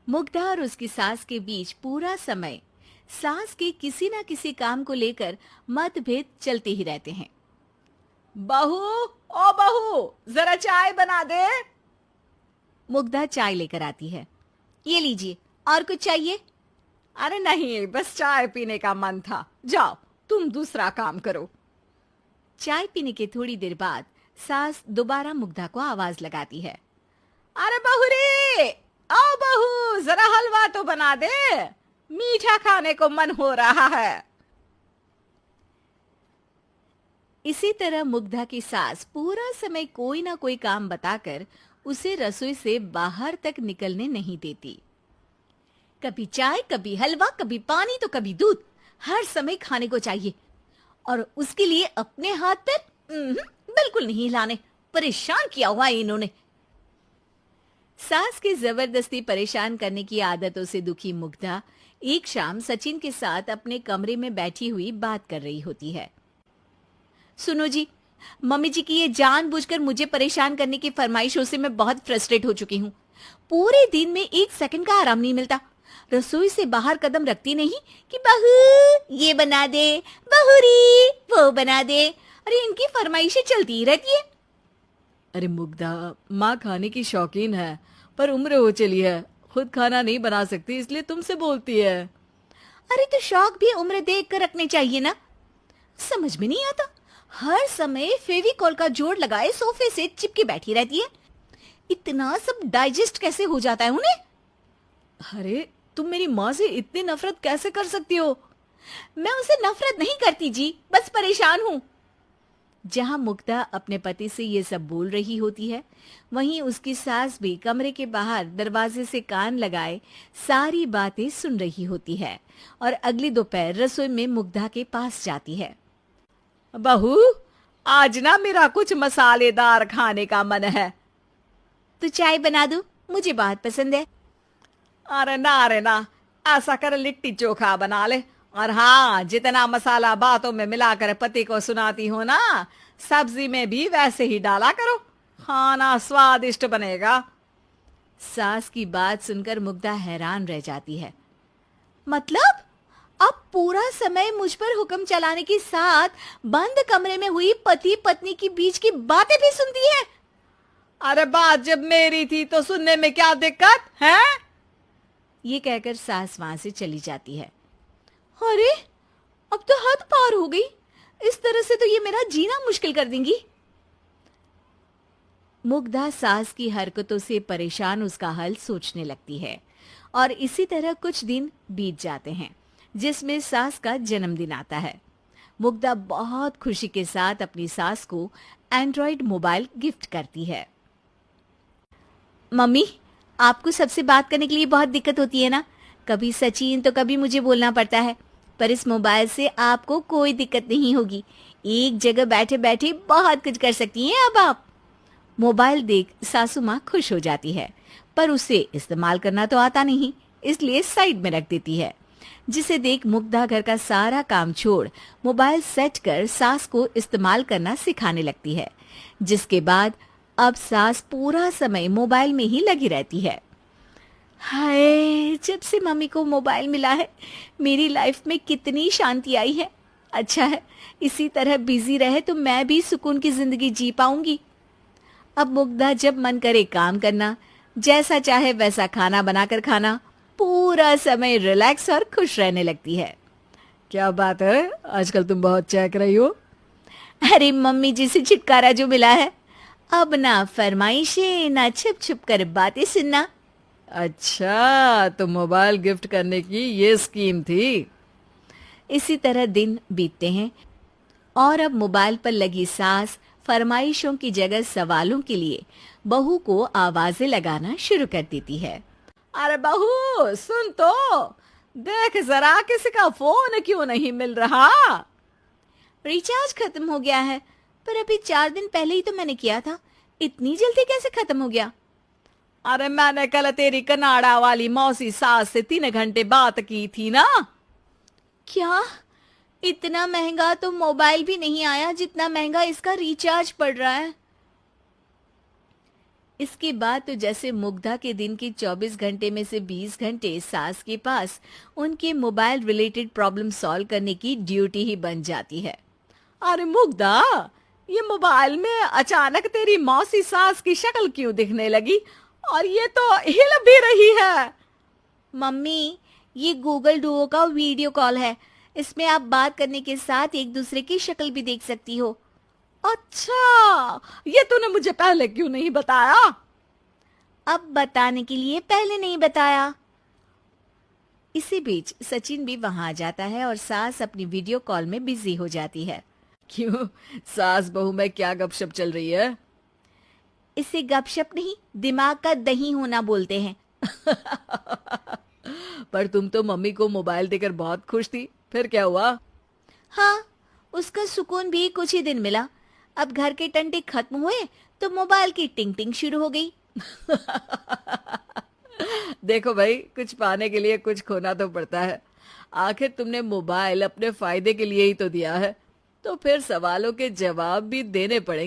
मुग्धा और उसकी सास के बीच पूरा समय सास के किसी न किसी काम को लेकर मतभेद चलते ही रहते हैं। बहू, ओ बहू, जरा चाय बना दे। मुग्धा चाय लेकर आती है। ये लीजिए, और कुछ चाहिए? अरे नहीं, बस चाय पीने का मन था। जाओ, तुम दूसरा काम करो। चाय पीने के थोड़ी देर बाद सास दोबारा मुग्धा को आवाज लगाती है। अरे बहू रे, आओ बहू, जरा हलवा तो बना दे, मीठा खाने को मन हो रहा है। इसी तरह मुग्धा की सास पूरा समय कोई ना कोई काम बताकर उसे रसोई से बाहर तक निकलने नहीं देती। कभी चाय, कभी हलवा, कभी पानी तो कभी दूध, हर समय खाने को चाहिए और उसके लिए अपने हाथ पैर बिल्कुल नहीं हिलाने। परेशान किया हुआ है इन्होंने। सास की जबरदस्ती परेशान करने की आदतों से दुखी मुग्धा एक शाम सचिन के साथ अपने कमरे में बैठी हुई बात कर रही होती है। सुनो जी, मम्मी जी की ये जानबूझकर मुझे परेशान करने की फरमाइशों से मैं बहुत फ्रस्ट्रेट हो चुकी हूँ। पूरे दिन में एक सेकंड का आराम नहीं मिलता। रसोई से बाहर कदम रखती नहीं कि बहू ये बना दे, बहुरी वो बना दे। अरे इनकी फरमाइशें चलती ही रहती है। अरे मुग्धा, माँ खाने की शौकीन है, पर उम्र हो चली है, खुद खाना नहीं बना सकती, इसलिए तुमसे बोलती है। अरे तो शौक भी उम्र देख कर रखने चाहिए ना। समझ में नहीं आता, हर समय फेविकॉल का जोड़ लगाए सोफे से चिपके बैठी रहती है। इतना सब डाइजेस्ट कैसे हो जाता है उन्हें? अरे तुम मेरी माँ से इतनी नफरत कैसे कर सकती हो? मैं उसे नफरत नहीं करती जी, बस परेशान हूँ। जहां मुग्धा अपने पति से ये सब बोल रही होती है, वहीं उसकी सास भी कमरे के बाहर दरवाजे से कान लगाए सारी बातें सुन रही होती है और अगली दोपहर रसोई में मुग्धा के पास जाती है। बहू, आज ना मेरा कुछ मसालेदार खाने का मन है। तो चाय बना दूं? मुझे बहुत पसंद है। अरे ना, ऐसा कर लिट्टी चोखा बना ले। और हाँ, जितना मसाला बातों में मिलाकर पति को सुनाती हो ना, सब्जी में भी वैसे ही डाला करो, खाना स्वादिष्ट बनेगा। सास की बात सुनकर मुग्धा हैरान रह जाती है। मतलब अब पूरा समय मुझ पर हुक्म चलाने के साथ बंद कमरे में हुई पति पत्नी की बीच की बातें भी सुनती है? अरे बात जब मेरी थी तो सुनने में क्या दिक्कत है? ये कहकर सास वहां से चली जाती है। अरे अब तो हद पार हो गई। इस तरह से तो ये मेरा जीना मुश्किल कर देंगी। मुग्धा सास की हरकतों से परेशान उसका हल सोचने लगती है और इसी तरह कुछ दिन बीत जाते हैं, जिसमें सास का जन्मदिन आता है। मुग्धा बहुत खुशी के साथ अपनी सास को एंड्रॉइड मोबाइल गिफ्ट करती है। मम्मी, आपको सबसे बात करने के लिए बहुत दिक्कत होती है ना? कभी सचिन तो कभी मुझे बोलना पड़ता है, पर इस मोबाइल से आपको कोई दिक्कत नहीं होगी। एक जगह बैठे बैठे बहुत कुछ कर सकती हैं अब आप। मोबाइल देख सासू माँ खुश हो जाती है, पर उसे इस्तेमाल करना तो आता नहीं, इसलिए साइड में रख देती है। जिसे देख मुग्धा घर का सारा काम छोड़ मोबाइल सेट कर सास को इस्तेमाल करना सिखाने लगती है, जिसके बाद अब सास पूरा समय मोबाइल में ही लगी रहती है। हाय, जब से मम्मी को मोबाइल मिला है मेरी लाइफ में कितनी शांति आई है। अच्छा है, इसी तरह बिजी रहे तो मैं भी सुकून की जिंदगी जी पाऊंगी। अब मुग्धा जब मन करे काम करना, जैसा चाहे वैसा खाना बनाकर खाना, पूरा समय रिलैक्स और खुश रहने लगती है। क्या बात है, आजकल तुम बहुत चहक रही हो। अरे मम्मी जी से छुटकारा जो मिला है, अब ना फरमाइशें ना छुप छुप कर बातें सुनना। अच्छा, तो मोबाइल गिफ्ट करने की ये स्कीम थी। इसी तरह दिन बीतते हैं और अब मोबाइल पर लगी सास फरमाइशों की जगह सवालों के लिए बहू को आवाजें लगाना शुरू कर देती है। अरे बहू सुन तो, देख जरा किसी का फोन क्यों नहीं मिल रहा? रिचार्ज खत्म हो गया है, पर अभी 4 दिन पहले ही तो मैंने किया था। इतनी जल्दी कैसे खत्म हो गया? अरे मैंने कल तेरी कनाडा वाली मौसी सास से 3 घंटे बात की थी ना। क्या? इतना महंगा तो मोबाइल भी नहीं आया जितना महंगा इसका रिचार्ज पड़ रहा है। इसके बाद तो जैसे मुग्धा के दिन के 24 घंटे में से 20 घंटे सास के पास उनके मोबाइल रिलेटेड प्रॉब्लम सॉल्व करने की ड्यूटी ही बन जाती है। अरे मुग्धा, ये मोबाइल में अचानक तेरी मौसी सास की शक्ल क्यों दिखने लगी? और ये तो हिल भी रही है। मम्मी, ये गूगल डुओ का वीडियो कॉल है। इसमें आप बात करने के साथ एक दूसरे की शक्ल भी देख सकती हो। अच्छा, ये तूने मुझे पहले क्यों नहीं बताया? अब बताने के लिए पहले नहीं बताया। इसी बीच सचिन भी वहां आ जाता है और सास अपनी वीडियो कॉल में बिजी हो जाती है। क्यों, सास बहू में क्या गपशप चल रही है? इसे गपशप नहीं, दिमाग का दही होना बोलते हैं। पर तुम तो मम्मी को मोबाइल देकर बहुत खुश थी, फिर क्या हुआ? हाँ, उसका सुकून भी कुछ ही दिन मिला। अब घर के टंटे खत्म हुए तो मोबाइल की टिंग टिंग शुरू हो गई। देखो भाई, कुछ पाने के लिए कुछ खोना तो पड़ता है। आखिर तुमने मोबाइल अपने फायदे के लिए ही तो दिया है, तो फिर सवालों के जवाब भी देने पड़ेंगे।